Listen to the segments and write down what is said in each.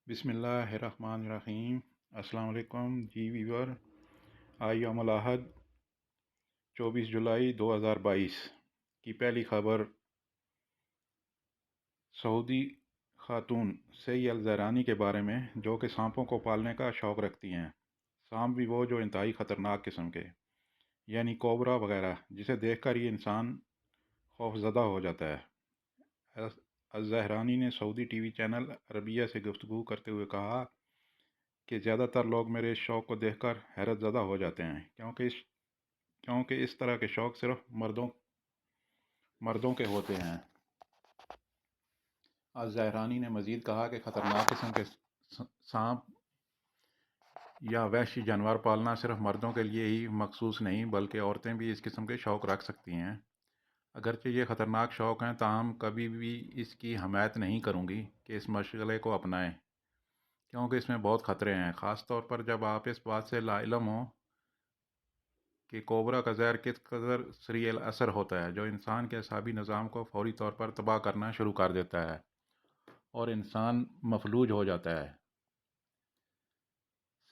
بسم اللہ الرحمن الرحیم۔ السلام علیکم جی ویور، آج یوم الاحد 24 جولائی 2022 کی پہلی خبر سعودی خاتون سی الزیرانی کے بارے میں، جو کہ سانپوں کو پالنے کا شوق رکھتی ہیں۔ سانپ بھی وہ جو انتہائی خطرناک قسم کے، یعنی کوبرا وغیرہ، جسے دیکھ کر ہی انسان خوف زدہ ہو جاتا ہے۔ الزیرانی نے سعودی ٹی وی چینل عربیہ سے گفتگو کرتے ہوئے کہا کہ زیادہ تر لوگ میرے اس شوق کو دیکھ کر حیرت زدہ ہو جاتے ہیں، کیونکہ اس طرح کے شوق صرف مردوں کے ہوتے ہیں۔ الزیرانی نے مزید کہا کہ خطرناک قسم کے سانپ یا وحشی جانور پالنا صرف مردوں کے لیے ہی مخصوص نہیں، بلکہ عورتیں بھی اس قسم کے شوق رکھ سکتی ہیں۔ اگرچہ یہ خطرناک شوق ہیں، تاہم کبھی بھی اس کی حمایت نہیں کروں گی کہ اس مشغلے کو اپنائیں، کیونکہ اس میں بہت خطرے ہیں، خاص طور پر جب آپ اس بات سے لاعلم ہوں کہ کوبرا کا زہر کس قدر سریع الاثر ہوتا ہے، جو انسان کے اعصابی نظام کو فوری طور پر تباہ کرنا شروع کر دیتا ہے اور انسان مفلوج ہو جاتا ہے۔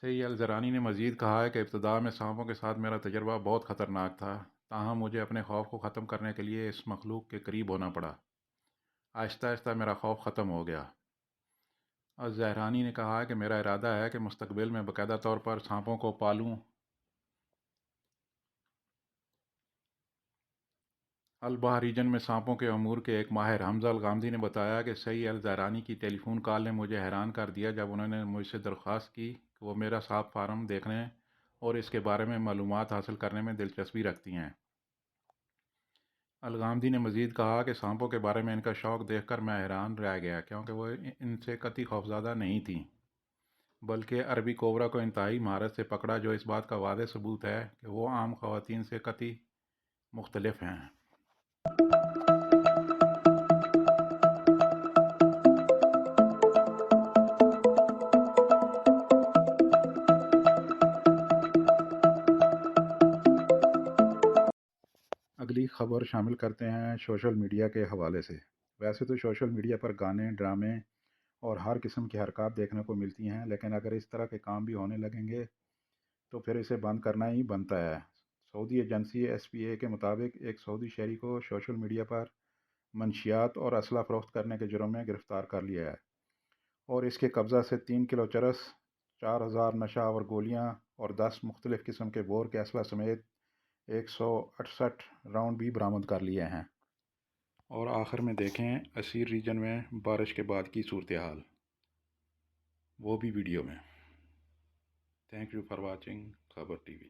سی الزیرانی نے مزید کہا ہے کہ ابتدا میں سانپوں کے ساتھ میرا تجربہ بہت خطرناک تھا، تاہم مجھے اپنے خوف کو ختم کرنے کے لیے اس مخلوق کے قریب ہونا پڑا۔ آہستہ آہستہ میرا خوف ختم ہو گیا۔ الزیرانی نے کہا کہ میرا ارادہ ہے کہ مستقبل میں باقاعدہ طور پر سانپوں کو پالوں۔ البحر ریجن میں سانپوں کے امور کے ایک ماہر حمزہ الغامدی نے بتایا کہ سی الزیرانی کی ٹیلی فون کال نے مجھے حیران کر دیا جب انہوں نے مجھ سے درخواست کی کہ وہ میرا سانپ فارم دیکھنے اور اس کے بارے میں معلومات حاصل کرنے میں دلچسپی رکھتی ہیں۔ الغامدی نے مزید کہا کہ سانپوں کے بارے میں ان کا شوق دیکھ کر میں حیران رہ گیا، کیونکہ وہ ان سے قطعی خوفزدہ نہیں تھیں، بلکہ عربی کوبرا کو انتہائی مہارت سے پکڑا، جو اس بات کا واضح ثبوت ہے کہ وہ عام خواتین سے قطعی مختلف ہیں۔ اگلی خبر شامل کرتے ہیں سوشل میڈیا کے حوالے سے۔ ویسے تو سوشل میڈیا پر گانے، ڈرامے اور ہر قسم کی حرکات دیکھنے کو ملتی ہیں، لیکن اگر اس طرح کے کام بھی ہونے لگیں گے تو پھر اسے بند کرنا ہی بنتا ہے۔ سعودی ایجنسی ایس پی اے کے مطابق ایک سعودی شہری کو سوشل میڈیا پر منشیات اور اسلحہ فروخت کرنے کے جرم میں گرفتار کر لیا ہے، اور اس کے قبضہ سے 3 کلو چرس، 4000 نشہ آور گولیاں اور 10 مختلف قسم کے بور کے اسلحہ سمیت 168 راؤنڈ بھی برآمد کر لیے ہیں۔ اور آخر میں دیکھیں اسیر ریجن میں بارش کے بعد کی صورتحال، وہ بھی ویڈیو میں۔ تھینک یو فار واچنگ خبر ٹی وی۔